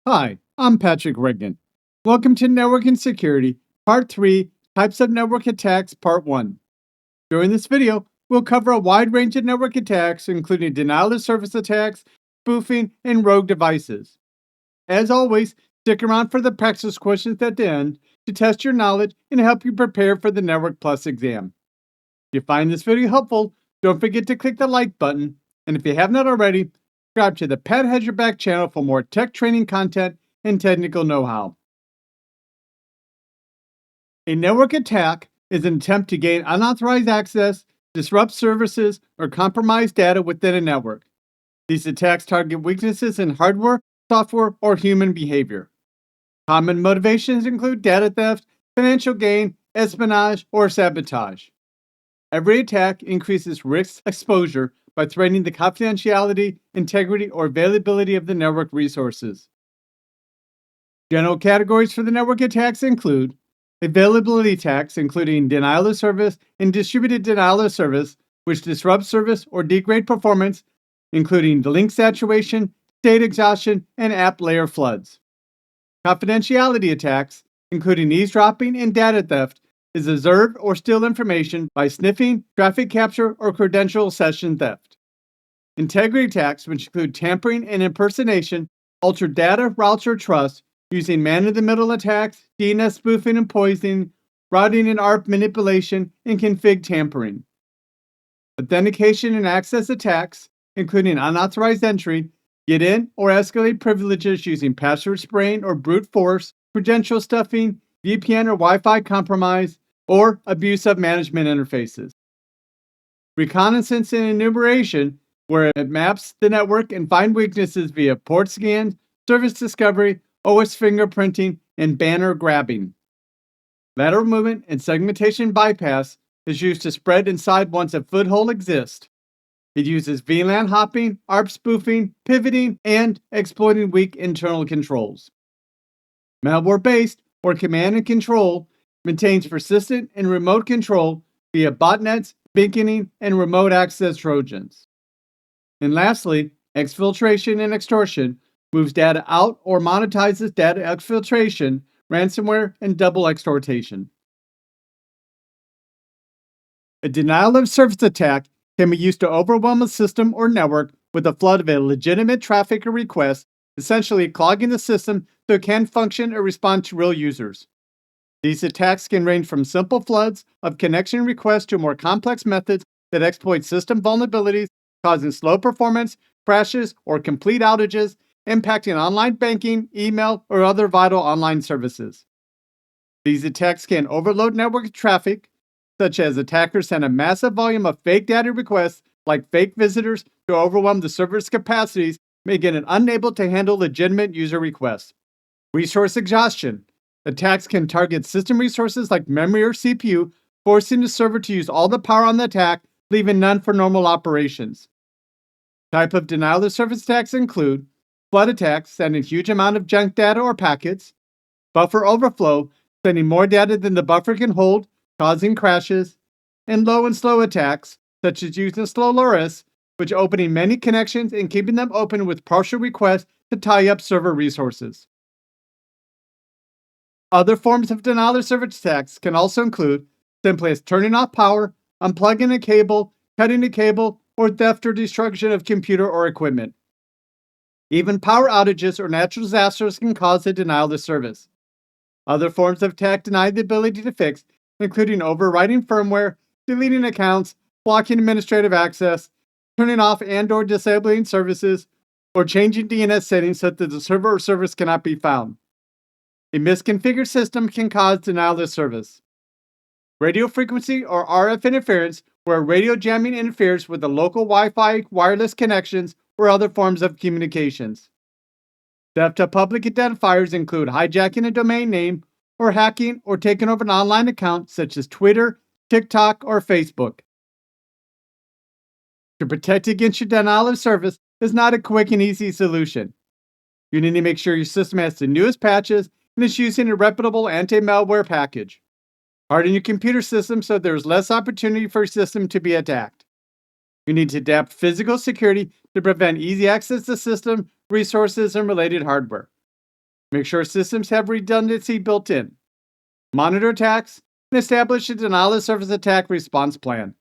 Hi, I'm Patrick Riggan. Welcome to Networking Security, Part 3, Types of Network Attacks, Part 1. During this video, we'll cover a wide range of network attacks, including denial-of-service attacks, spoofing, and rogue devices. As always, stick around for the practice questions at the end to test your knowledge and help you prepare for the Network Plus exam. If you find this video helpful, don't forget to click the like button, and if you have not already, subscribe to the Pat Has Your Back channel for more tech training content and technical know-how. A network attack is an attempt to gain unauthorized access, disrupt services, or compromise data within a network. These attacks target weaknesses in hardware, software, or human behavior. Common motivations include data theft, financial gain, espionage, or sabotage. Every attack increases risk exposure by threatening the confidentiality, integrity, or availability of the network resources. General categories for the network attacks include availability attacks, including denial of service and distributed denial of service, which disrupt service or degrade performance, including the link saturation, state exhaustion, and app layer floods. Confidentiality attacks, including eavesdropping and data theft, is observe or steal information by sniffing, traffic capture, or credential session theft. Integrity attacks, which include tampering and impersonation, alter data, routes, or trust, using man-in-the-middle attacks, DNS spoofing and poisoning, routing and ARP manipulation, and config tampering. Authentication and access attacks, including unauthorized entry, get in or escalate privileges using password spraying or brute force, credential stuffing, VPN or Wi-Fi compromise, or abuse of management interfaces. Reconnaissance and enumeration, where it maps the network and finds weaknesses via port scans, service discovery, OS fingerprinting, and banner grabbing. Lateral movement and segmentation bypass is used to spread inside once a foothold exists. It uses VLAN hopping, ARP spoofing, pivoting, and exploiting weak internal controls. Malware-based, or command and control, maintains persistent and remote control via botnets, beaconing, and remote access Trojans. And lastly, exfiltration and extortion moves data out or monetizes data exfiltration, ransomware, and double extortation. A denial-of-service attack can be used to overwhelm a system or network with a flood of illegitimate traffic or requests, essentially clogging the system so it can function or respond to real users. These attacks can range from simple floods of connection requests to more complex methods that exploit system vulnerabilities, causing slow performance, crashes, or complete outages, impacting online banking, email, or other vital online services. These attacks can overload network traffic, such as attackers send a massive volume of fake data requests, like fake visitors, to overwhelm the server's capacities, making it unable to handle legitimate user requests. Resource exhaustion. Attacks can target system resources like memory or CPU, forcing the server to use all the power on the attack, leaving none for normal operations. Type of denial-of-service attacks include flood attacks, sending huge amount of junk data or packets, buffer overflow, sending more data than the buffer can hold, causing crashes, and low and slow attacks, such as using slow LoRa's, which opening many connections and keeping them open with partial requests to tie up server resources. Other forms of denial-of-service attacks can also include simply as turning off power, unplugging a cable, cutting a cable, or theft or destruction of computer or equipment. Even power outages or natural disasters can cause a denial of service. Other forms of attack deny the ability to fix, including overwriting firmware, deleting accounts, blocking administrative access, turning off and/or disabling services, or changing DNS settings so that the server or service cannot be found. A misconfigured system can cause denial of service. Radio frequency or RF interference, where radio jamming interferes with the local Wi-Fi, wireless connections, or other forms of communications. Theft of public identifiers include hijacking a domain name, or hacking or taking over an online account such as Twitter, TikTok, or Facebook. To protect against your denial of service is not a quick and easy solution. You need to make sure your system has the newest patches and is using a reputable anti-malware package. Harden your computer system so there is less opportunity for your system to be attacked. You need to adapt physical security to prevent easy access to system, resources, and related hardware. Make sure systems have redundancy built in. Monitor attacks and establish a denial of service attack response plan.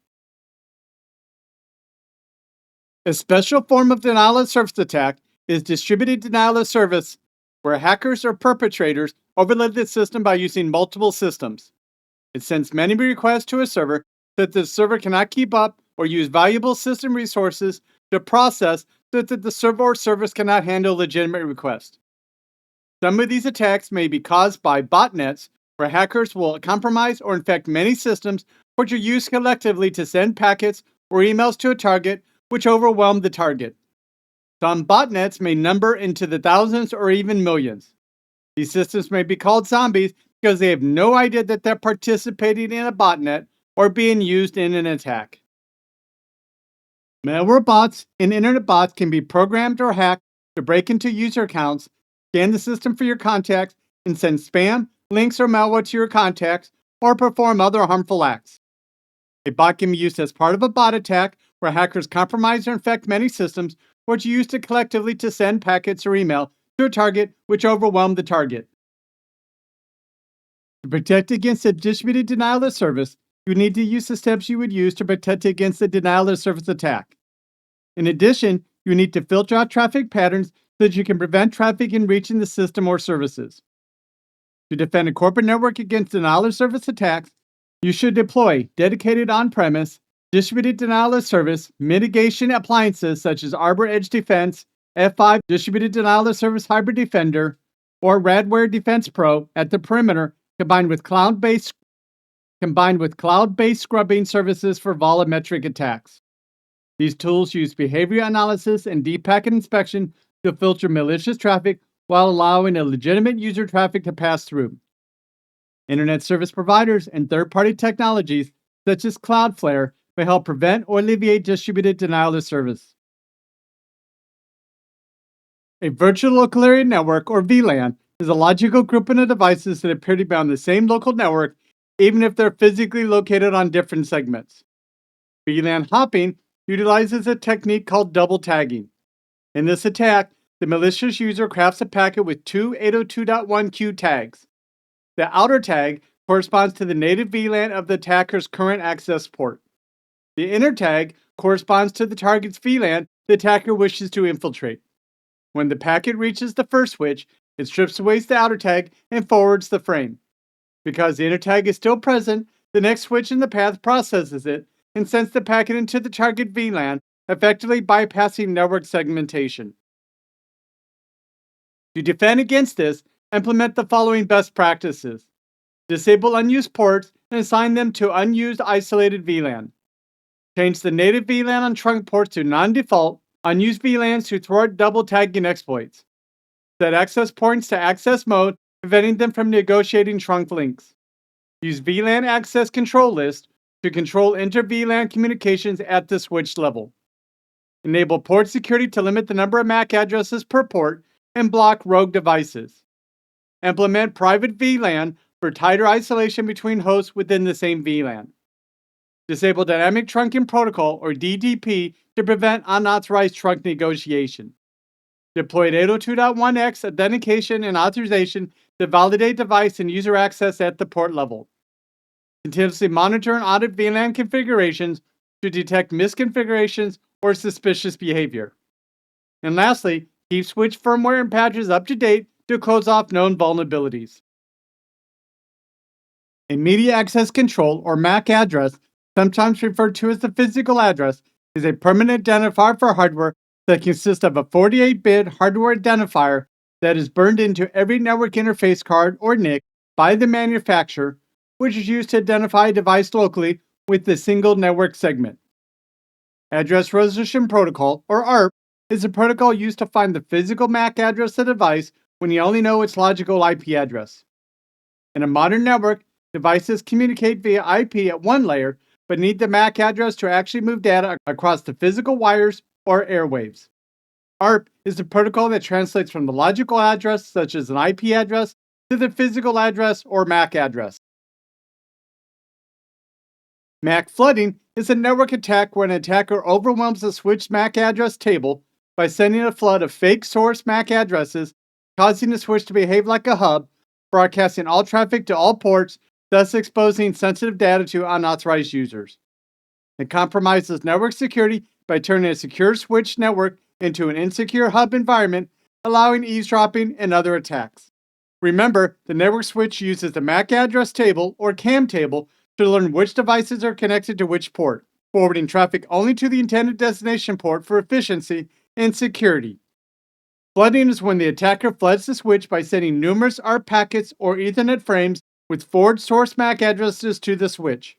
A special form of denial of service attack is distributed denial of service, where hackers or perpetrators overload the system by using multiple systems. It sends many requests to a server that the server cannot keep up or use valuable system resources to process so that the server or service cannot handle legitimate requests. Some of these attacks may be caused by botnets, where hackers will compromise or infect many systems which are used collectively to send packets or emails to a target, which overwhelm the target. Some botnets may number into the thousands or even millions. These systems may be called zombies because they have no idea that they're participating in a botnet or being used in an attack. Malware bots and internet bots can be programmed or hacked to break into user accounts, scan the system for your contacts, and send spam, links, or malware to your contacts, or perform other harmful acts. A bot can be used as part of a bot attack where hackers compromise or infect many systems, which are used collectively to send packets or email to a target which overwhelm the target. To protect against a distributed denial of service, you need to use the steps you would use to protect against a denial of service attack. In addition, you need to filter out traffic patterns so that you can prevent traffic in reaching the system or services. To defend a corporate network against denial of service attacks, you should deploy dedicated on-premise, distributed denial of service mitigation appliances such as Arbor Edge Defense, F5 Distributed Denial of Service Hybrid Defender, or Radware Defense Pro at the perimeter, combined with cloud-based scrubbing services for volumetric attacks. These tools use behavior analysis and deep packet inspection to filter malicious traffic while allowing a legitimate user traffic to pass through. Internet service providers and third-party technologies such as Cloudflare may help prevent or alleviate distributed denial of service. A virtual local area network, or VLAN, is a logical grouping of devices that appear to be on the same local network, even if they're physically located on different segments. VLAN hopping utilizes a technique called double tagging. In this attack, the malicious user crafts a packet with two 802.1q tags. The outer tag corresponds to the native VLAN of the attacker's current access port. The inner tag corresponds to the target's VLAN the attacker wishes to infiltrate. When the packet reaches the first switch, it strips away the outer tag and forwards the frame. Because the inner tag is still present, the next switch in the path processes it and sends the packet into the target VLAN, effectively bypassing network segmentation. To defend against this, implement the following best practices. Disable unused ports and assign them to unused isolated VLAN. Change the native VLAN on trunk ports to non-default, unused VLANs to thwart double tagging exploits. Set access points to access mode, preventing them from negotiating trunk links. Use VLAN access control list to control inter-VLAN communications at the switch level. Enable port security to limit the number of MAC addresses per port and block rogue devices. Implement private VLAN for tighter isolation between hosts within the same VLAN. Disable Dynamic Trunking Protocol, or DDP, to prevent unauthorized trunk negotiation. Deploy 802.1x authentication and authorization to validate device and user access at the port level. Continuously monitor and audit VLAN configurations to detect misconfigurations or suspicious behavior. And lastly, keep switch firmware and patches up to date to close off known vulnerabilities. A media access control, or MAC address, sometimes referred to as the physical address, is a permanent identifier for hardware that consists of a 48-bit hardware identifier that is burned into every network interface card, or NIC, by the manufacturer, which is used to identify a device locally with a single network segment. Address Resolution Protocol, or ARP, is a protocol used to find the physical MAC address of the device when you only know its logical IP address. In a modern network, devices communicate via IP at one layer, but need the MAC address to actually move data across the physical wires or airwaves. ARP is the protocol that translates from the logical address, such as an IP address, to the physical address or MAC address. MAC flooding is a network attack where an attacker overwhelms the switched MAC address table by sending a flood of fake source MAC addresses causing the switch to behave like a hub, broadcasting all traffic to all ports, thus exposing sensitive data to unauthorized users. It compromises network security by turning a secure switch network into an insecure hub environment, allowing eavesdropping and other attacks. Remember, the network switch uses the MAC address table or CAM table to learn which devices are connected to which port, forwarding traffic only to the intended destination port for efficiency and security. Flooding is when the attacker floods the switch by sending numerous ARP packets or Ethernet frames with forward source MAC addresses to the switch.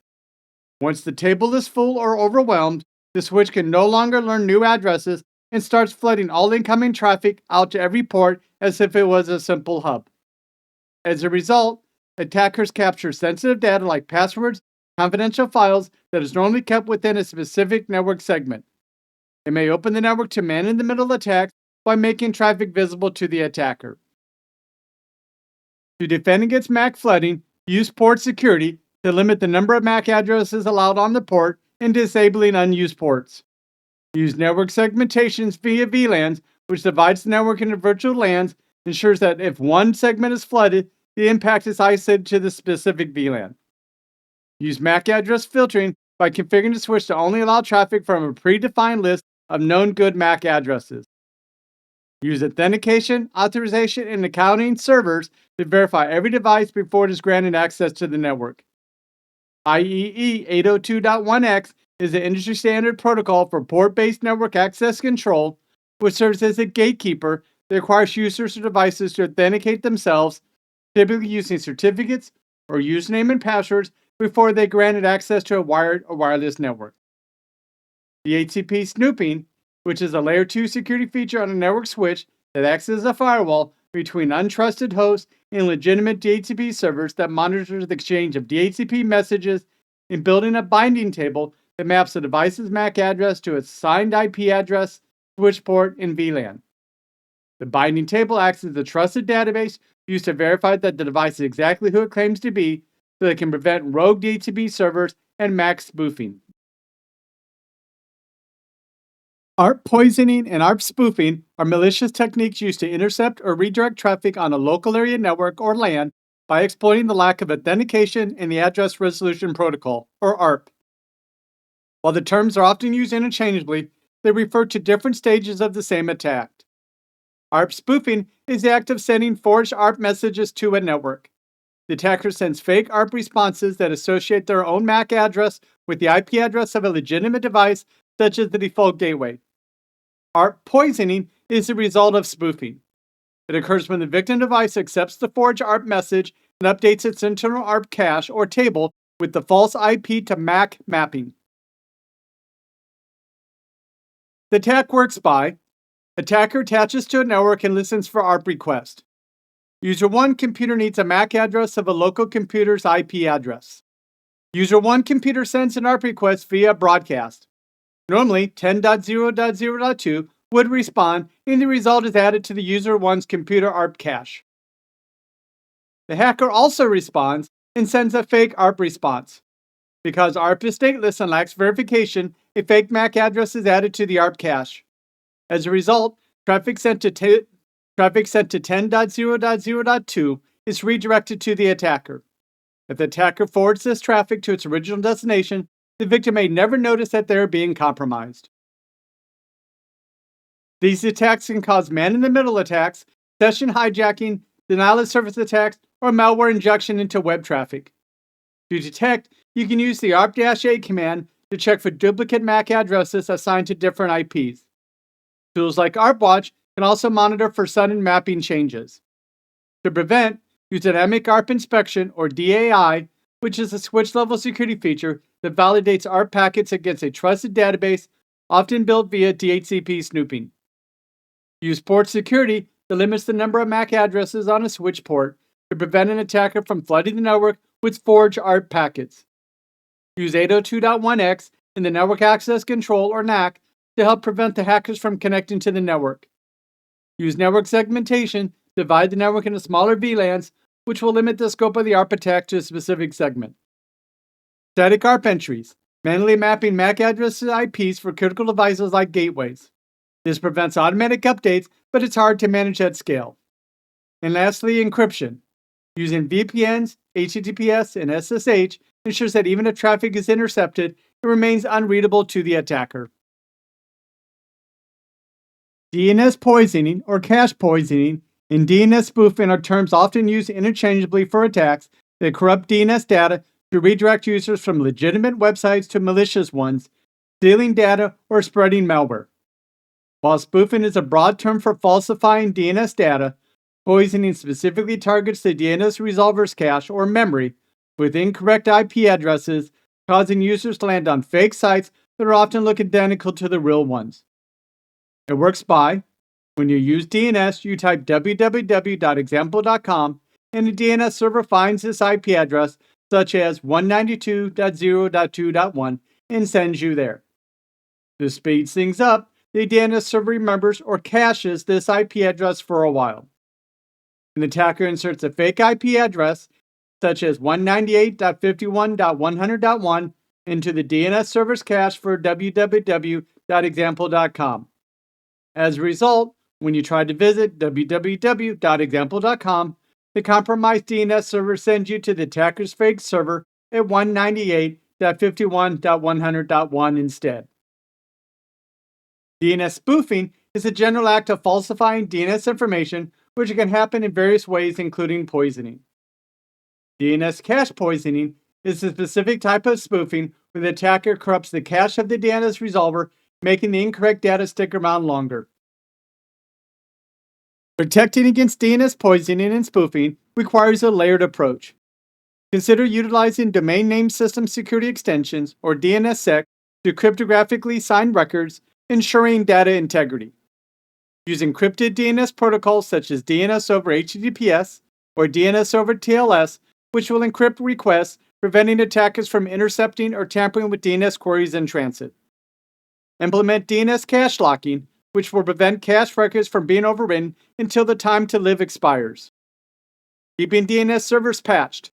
Once the table is full or overwhelmed, the switch can no longer learn new addresses and starts flooding all incoming traffic out to every port as if it was a simple hub. As a result, attackers capture sensitive data like passwords, confidential files that is normally kept within a specific network segment. It may open the network to man-in-the-middle attacks by making traffic visible to the attacker. To defend against MAC flooding, use port security to limit the number of MAC addresses allowed on the port and disabling unused ports. Use network segmentations via VLANs, which divides the network into virtual LANs, ensures that if one segment is flooded, the impact is isolated to the specific VLAN. Use MAC address filtering by configuring the switch to only allow traffic from a predefined list of known good MAC addresses. Use authentication, authorization, and accounting servers to verify every device before it is granted access to the network. IEEE 802.1x is the industry standard protocol for port-based network access control, which serves as a gatekeeper that requires users or devices to authenticate themselves, typically using certificates or username and passwords before they granted access to a wired or wireless network. DHCP snooping, which is a layer 2 security feature on a network switch that acts as a firewall between untrusted hosts and legitimate DHCP servers that monitors the exchange of DHCP messages and building a binding table that maps the device's MAC address to its assigned IP address, switch port, and VLAN. The binding table acts as a trusted database used to verify that the device is exactly who it claims to be, so they can prevent rogue DHCP servers and MAC spoofing. ARP poisoning and ARP spoofing are malicious techniques used to intercept or redirect traffic on a local area network or LAN by exploiting the lack of authentication in the Address Resolution Protocol, or ARP. While the terms are often used interchangeably, they refer to different stages of the same attack. ARP spoofing is the act of sending forged ARP messages to a network. The attacker sends fake ARP responses that associate their own MAC address with the IP address of a legitimate device, such as the default gateway. ARP poisoning is the result of spoofing. It occurs when the victim device accepts the forged ARP message and updates its internal ARP cache or table with the false IP to MAC mapping. The attack works by: attacker attaches to a network and listens for ARP request. User 1 computer needs a MAC address of a local computer's IP address. User 1 computer sends an ARP request via broadcast. Normally, 10.0.0.2 would respond, and the result is added to the user 1's computer ARP cache. The hacker also responds and sends a fake ARP response. Because ARP is stateless and lacks verification, a fake MAC address is added to the ARP cache. As a result, traffic sent to 10.0.0.2 is redirected to the attacker. If the attacker forwards this traffic to its original destination, the victim may never notice that they are being compromised. These attacks can cause man-in-the-middle attacks, session hijacking, denial of service attacks, or malware injection into web traffic. To detect, you can use the ARP-A command to check for duplicate MAC addresses assigned to different IPs. Tools like ARPWatch can also monitor for sudden mapping changes. To prevent, use Dynamic ARP Inspection, or DAI, which is a switch-level security feature that validates ARP packets against a trusted database, often built via DHCP snooping. Use port security that limits the number of MAC addresses on a switch port to prevent an attacker from flooding the network with forged ARP packets. Use 802.1x in the Network Access Control, or NAC, to help prevent the hackers from connecting to the network. Use network segmentation to divide the network into smaller VLANs, which will limit the scope of the ARP attack to a specific segment. Static ARP entries, manually mapping MAC addresses to IPs for critical devices like gateways. This prevents automatic updates, but it's hard to manage at scale. And lastly, encryption. Using VPNs, HTTPS, and SSH ensures that even if traffic is intercepted, it remains unreadable to the attacker. DNS poisoning or cache poisoning and DNS spoofing are terms often used interchangeably for attacks that corrupt DNS data to redirect users from legitimate websites to malicious ones, stealing data or spreading malware. While spoofing is a broad term for falsifying DNS data, poisoning specifically targets the DNS resolver's cache or memory with incorrect IP addresses, causing users to land on fake sites that are often look identical to the real ones. It works by, when you use DNS, you type www.example.com and the DNS server finds this IP address, such as 192.0.2.1, and sends you there. To speed things up, the DNS server remembers or caches this IP address for a while. An attacker inserts a fake IP address, such as 198.51.100.1, into the DNS server's cache for www.example.com. As a result, when you try to visit www.example.com, the compromised DNS server sends you to the attacker's fake server at 198.51.100.1 instead. DNS spoofing is a general act of falsifying DNS information, which can happen in various ways, including poisoning. DNS cache poisoning is a specific type of spoofing where the attacker corrupts the cache of the DNS resolver, making the incorrect data stick around longer. Protecting against DNS poisoning and spoofing requires a layered approach. Consider utilizing domain name system security extensions, or DNSSEC, to cryptographically sign records, ensuring data integrity. Use encrypted DNS protocols such as DNS over HTTPS or DNS over TLS, which will encrypt requests, preventing attackers from intercepting or tampering with DNS queries in transit. Implement DNS cache locking, which will prevent cache records from being overwritten until the time to live expires. Keeping DNS servers patched.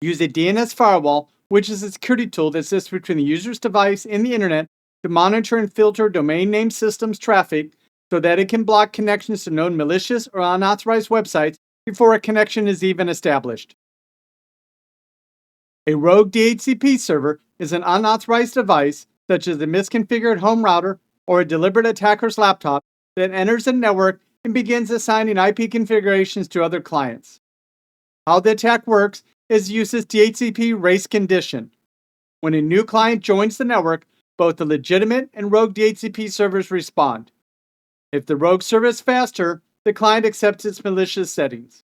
Use a DNS firewall, which is a security tool that sits between the user's device and the internet to monitor and filter domain name systems traffic so that it can block connections to known malicious or unauthorized websites before a connection is even established. A rogue DHCP server is an unauthorized device, such as a misconfigured home router or a deliberate attacker's laptop, that enters the network and begins assigning IP configurations to other clients. How the attack works is it uses DHCP race condition. When a new client joins the network, both the legitimate and rogue DHCP servers respond. If the rogue server is faster, the client accepts its malicious settings.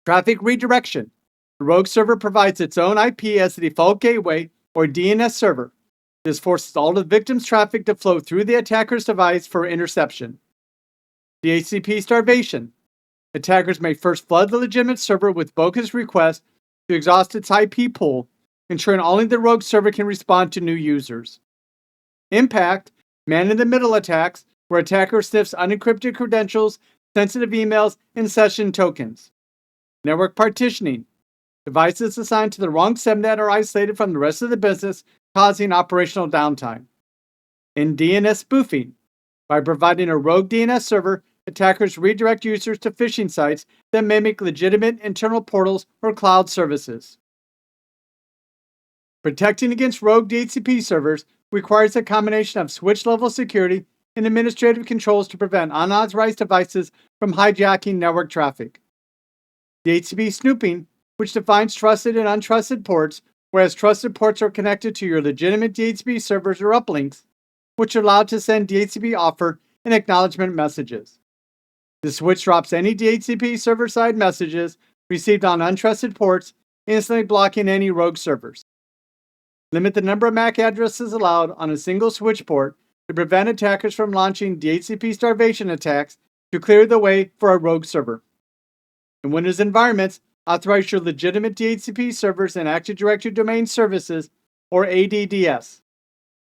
Traffic redirection. The rogue server provides its own IP as the default gateway, or DNS server. This forces all the victim's traffic to flow through the attacker's device for interception. DHCP starvation. Attackers may first flood the legitimate server with bogus requests to exhaust its IP pool, ensuring only the rogue server can respond to new users. Impact. Man-in-the-middle attacks, where attacker sniffs unencrypted credentials, sensitive emails, and session tokens. Network partitioning. Devices assigned to the wrong subnet are isolated from the rest of the business, causing operational downtime. And DNS spoofing. By providing a rogue DNS server, attackers redirect users to phishing sites that mimic legitimate internal portals or cloud services. Protecting against rogue DHCP servers requires a combination of switch-level security and administrative controls to prevent unauthorized devices from hijacking network traffic. DHCP snooping, which defines trusted and untrusted ports, whereas trusted ports are connected to your legitimate DHCP servers or uplinks, which are allowed to send DHCP offer and acknowledgement messages. The switch drops any DHCP server-side messages received on untrusted ports, instantly blocking any rogue servers. Limit the number of MAC addresses allowed on a single switch port to prevent attackers from launching DHCP starvation attacks to clear the way for a rogue server. In Windows environments, authorize your legitimate DHCP servers and Active Directory Domain Services, or ADDS.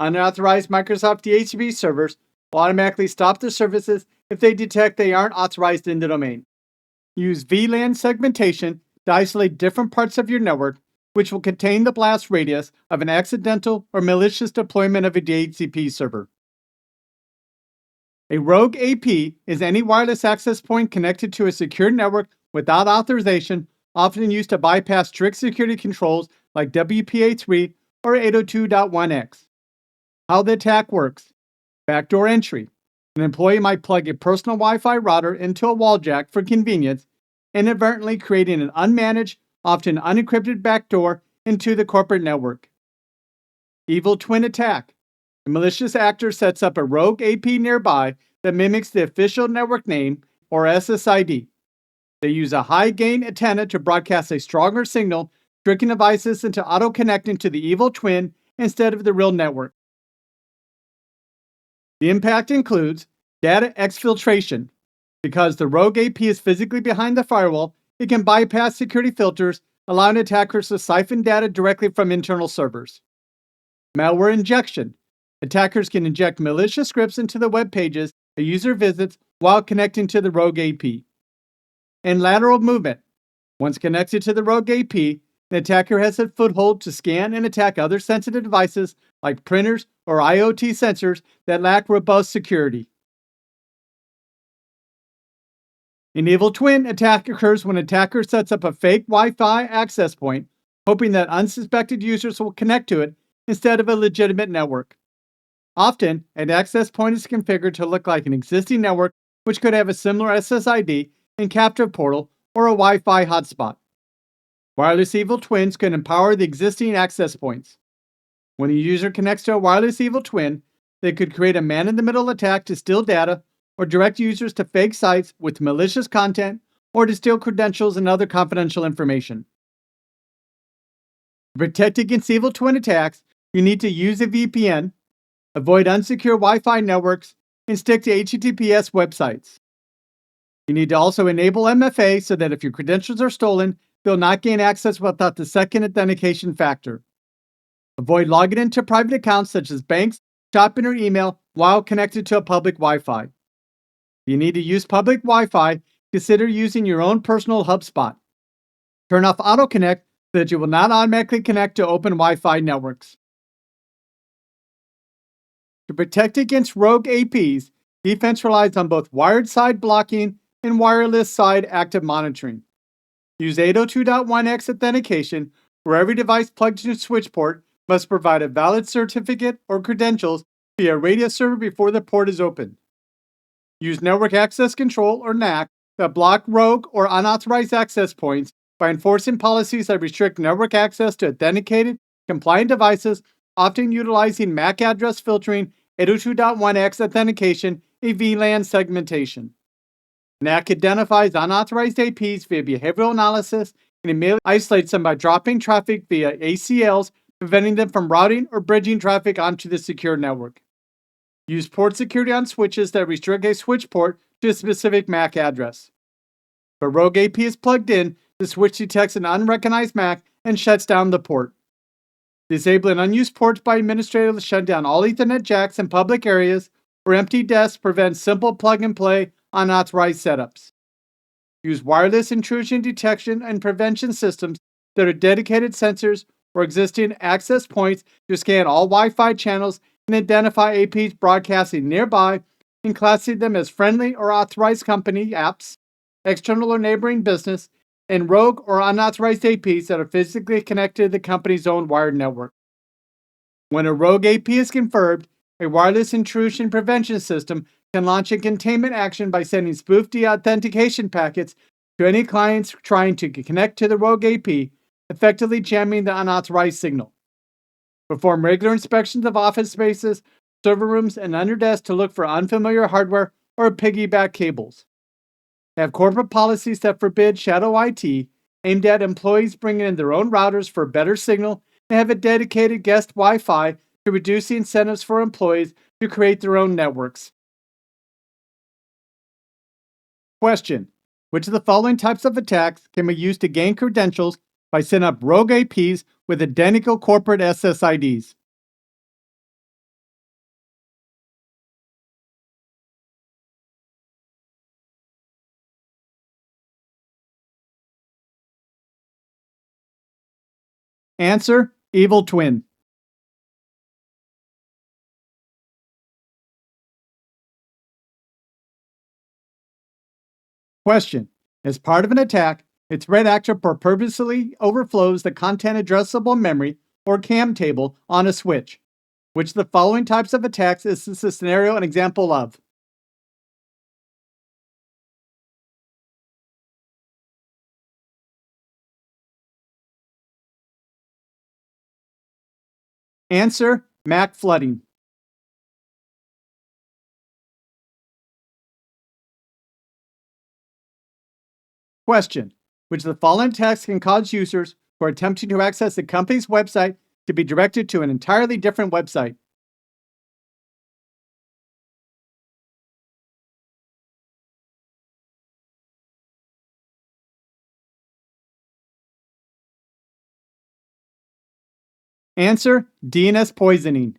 Unauthorized Microsoft DHCP servers will automatically stop the services if they detect they aren't authorized in the domain. Use VLAN segmentation to isolate different parts of your network, which will contain the blast radius of an accidental or malicious deployment of a DHCP server. A rogue AP is any wireless access point connected to a secure network without authorization, often used to bypass strict security controls like WPA3 or 802.1x. How the attack works: backdoor entry. An employee might plug a personal Wi Fi router into a wall jack for convenience, inadvertently creating an unmanaged, often unencrypted backdoor into the corporate network. Evil twin attack. A malicious actor sets up a rogue AP nearby that mimics the official network name or SSID. They use a high gain antenna to broadcast a stronger signal, tricking devices into auto connecting to the evil twin instead of the real network. The impact includes data exfiltration. Because the rogue AP is physically behind the firewall, it can bypass security filters, allowing attackers to siphon data directly from internal servers. Malware injection. Attackers can inject malicious scripts into the web pages a user visits while connecting to the rogue AP. And lateral movement. Once connected to the rogue AP, the attacker has a foothold to scan and attack other sensitive devices like printers or IoT sensors that lack robust security. An evil twin attack occurs when an attacker sets up a fake Wi-Fi access point, hoping that unsuspected users will connect to it instead of a legitimate network. Often, an access point is configured to look like an existing network, which could have a similar SSID and captive portal or a Wi-Fi hotspot. Wireless evil twins can empower the existing access points. When a user connects to a wireless evil twin, they could create a man-in-the-middle attack to steal data or direct users to fake sites with malicious content or to steal credentials and other confidential information. To protect against evil twin attacks, you need to use a VPN, avoid unsecure Wi-Fi networks, and stick to HTTPS websites. You need to also enable MFA so that if your credentials are stolen, they'll not gain access without the second authentication factor. Avoid logging into private accounts such as banks, shopping, or email while connected to a public Wi-Fi. If you need to use public Wi-Fi, consider using your own personal hotspot. Turn off AutoConnect so that you will not automatically connect to open Wi-Fi networks. To protect against rogue APs, defense relies on both wired side blocking and wireless side active monitoring. Use 802.1x authentication, where every device plugged into a switch port must provide a valid certificate or credentials via a radio server before the port is opened. Use Network Access Control, or NAC, that block rogue or unauthorized access points by enforcing policies that restrict network access to authenticated, compliant devices, often utilizing MAC address filtering, 802.1x authentication, and VLAN segmentation. NAC identifies unauthorized APs via behavioral analysis and immediately isolates them by dropping traffic via ACLs, preventing them from routing or bridging traffic onto the secure network. Use port security on switches that restrict a switch port to a specific MAC address. If a rogue AP is plugged in, the switch detects an unrecognized MAC and shuts down the port. Disabling unused ports by administrators shut down all Ethernet jacks in public areas or empty desks prevents simple plug-and-play unauthorized setups. Use wireless intrusion detection and prevention systems that are dedicated sensors or existing access points to scan all Wi-Fi channels and identify APs broadcasting nearby and classify them as friendly or authorized company apps, external or neighboring business, and rogue or unauthorized APs that are physically connected to the company's own wired network. When a rogue AP is confirmed, a wireless intrusion prevention system can launch a containment action by sending spoofed deauthentication packets to any clients trying to connect to the rogue AP, effectively jamming the unauthorized signal. Perform regular inspections of office spaces, server rooms, and under desks to look for unfamiliar hardware or piggyback cables. Have corporate policies that forbid shadow IT, aimed at employees bringing in their own routers for better signal, and have a dedicated guest Wi-Fi to reduce the incentives for employees to create their own networks. Question: which of the following types of attacks can be used to gain credentials by setting up rogue APs with identical corporate SSIDs? Answer: evil twin. Question. As part of an attack, a threat actor purposely overflows the content addressable memory or CAM table on a switch. Which of the following types of attacks is this a scenario an example of? Answer, MAC flooding. Question. Which of the following attacks can cause users who are attempting to access the company's website to be directed to an entirely different website? Answer, DNS poisoning.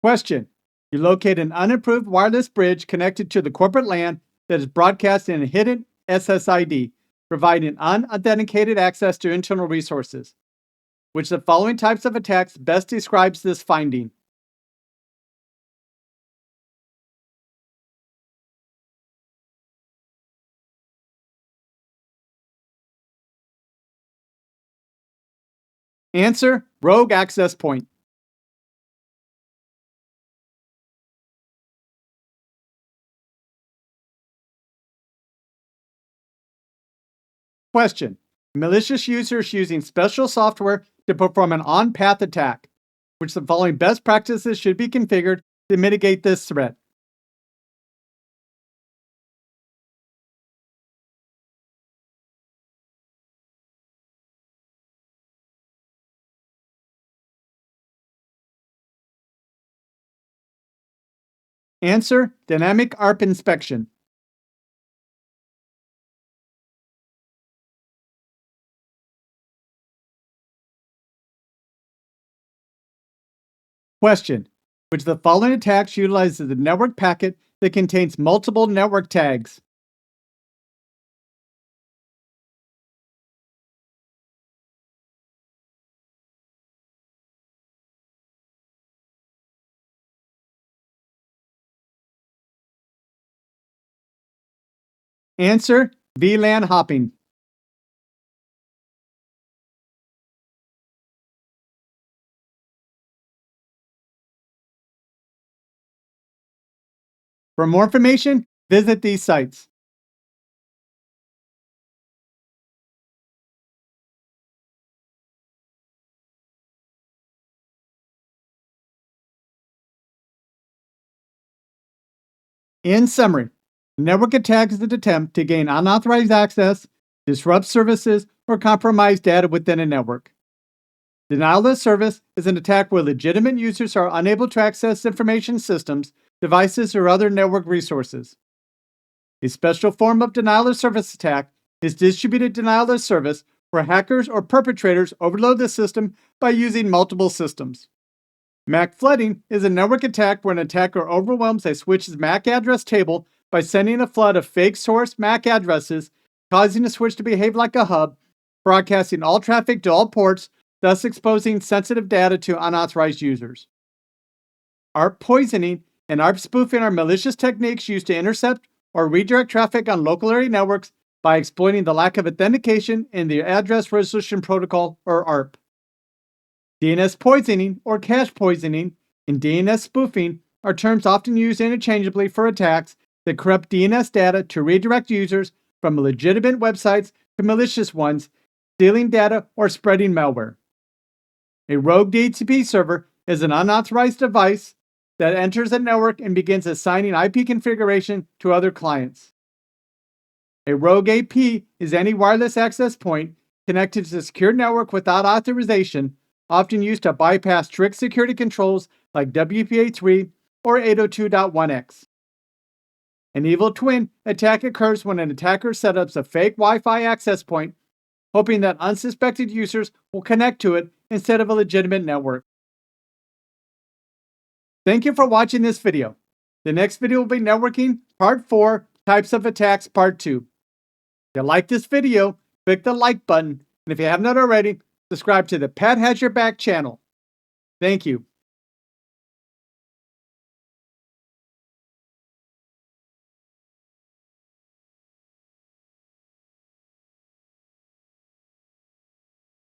Question. You locate an unapproved wireless bridge connected to the corporate LAN that is broadcast in a hidden SSID, providing unauthenticated access to internal resources. Which of the following types of attacks best describes this finding? Answer, rogue access point. Question. Malicious users using special software to perform an on-path attack. Which of the following best practices should be configured to mitigate this threat? Answer, dynamic ARP inspection. Question. Which of the following attacks utilizes a network packet that contains multiple network tags? Answer, VLAN hopping. For more information, visit these sites. In summary, network attack is an attempt to gain unauthorized access, disrupt services, or compromise data within a network. Denial of service is an attack where legitimate users are unable to access information systems, devices, or other network resources. A special form of denial of service attack is distributed denial of service, where hackers or perpetrators overload the system by using multiple systems. MAC flooding is a network attack where an attacker overwhelms a switch's MAC address table by sending a flood of fake source MAC addresses, causing the switch to behave like a hub, broadcasting all traffic to all ports, thus exposing sensitive data to unauthorized users. ARP poisoning and ARP spoofing are malicious techniques used to intercept or redirect traffic on local area networks by exploiting the lack of authentication in the Address Resolution Protocol, or ARP. DNS poisoning or cache poisoning and DNS spoofing are terms often used interchangeably for attacks that corrupt DNS data to redirect users from legitimate websites to malicious ones, stealing data or spreading malware. A rogue DHCP server is an unauthorized device that enters a network and begins assigning IP configuration to other clients. A rogue AP is any wireless access point connected to a secure network without authorization, often used to bypass strict security controls like WPA3 or 802.1x. An evil twin attack occurs when an attacker sets up a fake Wi-Fi access point, hoping that unsuspected users will connect to it instead of a legitimate network. Thank you for watching this video. The next video will be Networking Part 4, Types of Attacks Part 2. If you like this video, click the like button, and if you have not already, subscribe to the Pat Has Your Back channel. Thank you.